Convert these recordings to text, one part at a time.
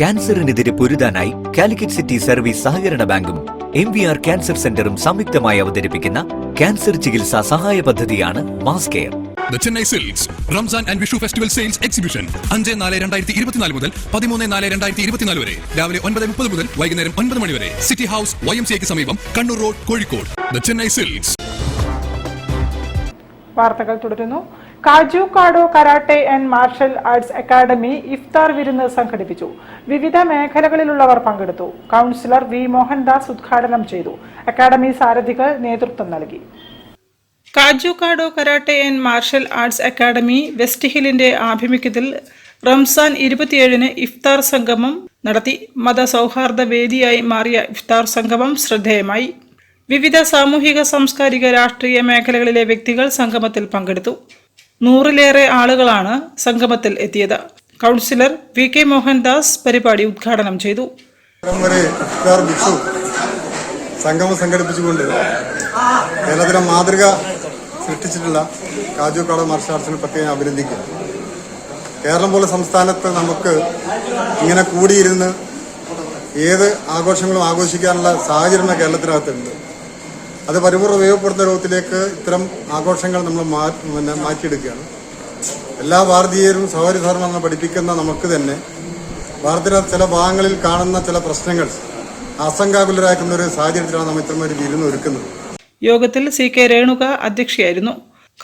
ക്യാൻസറിനെതിരെ പൊരുതാനായി Calicut city service സഹകരണ ബാങ്കും MVR cancer സെന്ററും സംയുക്തമായി അവതരിപ്പിക്കുന്ന ക്യാൻസർ ചികിത്സാ സഹായ പദ്ധതിയാണ് mass care. The Chennai Silks Ramzan and Vishu Festival Sales Exhibition 5-4-2024 മുതൽ 13-4-2024 വരെ രാവിലെ 9:30 മുതൽ വൈകുന്നേരം 9 മണി വരെ സിറ്റി ഹൗസ് YMCA ക്ക് സമീപം Kannur road Kozhikode. The Chennai Silks. വാർത്തകൾ തുടരുന്നു. കാജുകാഡോ karate and martial arts academy ഇഫ്താർ വിരുന്ന് സംഘടിപ്പിച്ചു. വിവിധ മേഖലകളിലുള്ളവർ പങ്കെടുത്തു. Councillor V. മോഹൻദാസ് ഉദ്ഘാടനം ചെയ്തു. അക്കാദമി സാരഥികൾ നേതൃത്വം നൽകി. കാജുകാഡോ karate and martial arts academy west ഹില്ലിന്റെ ആഭിമുഖ്യത്തിൽ റംസാൻ 27-ന് ഇഫ്താർ സംഗമം നടത്തി. മതസൗഹാർദ്ദ വേദിയായി മാറിയ ഇഫ്താർ സംഗമം ശ്രദ്ധേയമായി. വിവിധ സാമൂഹിക, സാംസ്കാരിക, രാഷ്ട്രീയ മേഖലകളിലെ വ്യക്തികൾ സംഗമത്തിൽ പങ്കെടുത്തു. 100-ലേറെ ആളുകളാണ് സംഗമത്തിൽ എത്തിയത്. Councillor V. മോഹൻദാസ് പരിപാടി ഉദ്ഘാടനം ചെയ്തു. സംഗമം സംഘടിപ്പിച്ചുകൊണ്ട് കേരളത്തിലെ മാതൃക സൃഷ്ടിച്ചിട്ടുള്ള കാജുകാഡോ മാർഷൽ ആർട്സിനെ പ്രത്യേകം അഭിനന്ദിക്കുക. കേരളം പോലെ സംസ്ഥാനത്ത് നമുക്ക് ഇങ്ങനെ കൂടിയിരുന്ന് ഏത് ആഘോഷങ്ങളും ആഘോഷിക്കാനുള്ള സാഹചര്യം കേരളത്തിനകത്തുണ്ട്. അത് പരിപൂർണ്ണ ഉപയോഗപ്പെടുത്തുന്ന രൂപത്തിലേക്ക് ഇത്തരം ആഘോഷങ്ങൾ നമ്മൾ മാറ്റിയെടുക്കുകയാണ്. എല്ലാ ഭാരതീയരും സഹോദരധർമ്മങ്ങൾ പഠിപ്പിക്കുന്ന നമുക്ക് തന്നെ ഭാരതത്തിനകത്ത് ചില ഭാഗങ്ങളിൽ കാണുന്ന ചില പ്രശ്നങ്ങൾ ആശങ്കാകുലരാക്കുന്ന ഒരു സാഹചര്യത്തിലാണ് നമ്മൾ ഇത്തരം ഒരു വിരുന്ന് ഒരുക്കുന്നത്. യോഗത്തിൽ CK രേണുക അധ്യക്ഷയായിരുന്നു.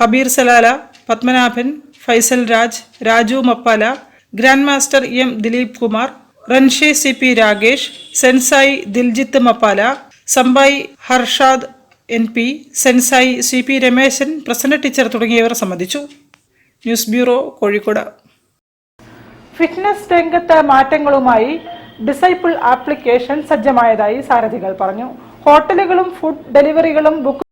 Kabir Salala, Padmanabhan, Faisal Raj, Raju Mappala, grand master M. Dileep Kumar, റൻഷെ CP രാഗേഷ്, സെൻസായി ദിൽജിത്ത് മപ്പാല, സംബായി ഹർഷാദ് NP, സെൻസായി CP രമേശൻ, പ്രസന്ന ടീച്ചർ തുടങ്ങിയവർ സംബന്ധിച്ചു. News bureau, Kozhikode. ഫിറ്റ്നസ് രംഗത്ത് മാറ്റങ്ങളുമായി ഡിസൈപ്പിൾ ആപ്ലിക്കേഷൻ സജ്ജമായതായി സാരഥികൾ പറഞ്ഞു. ഹോട്ടലുകളും ഫുഡ് ഡെലിവറികളും ബുക്ക്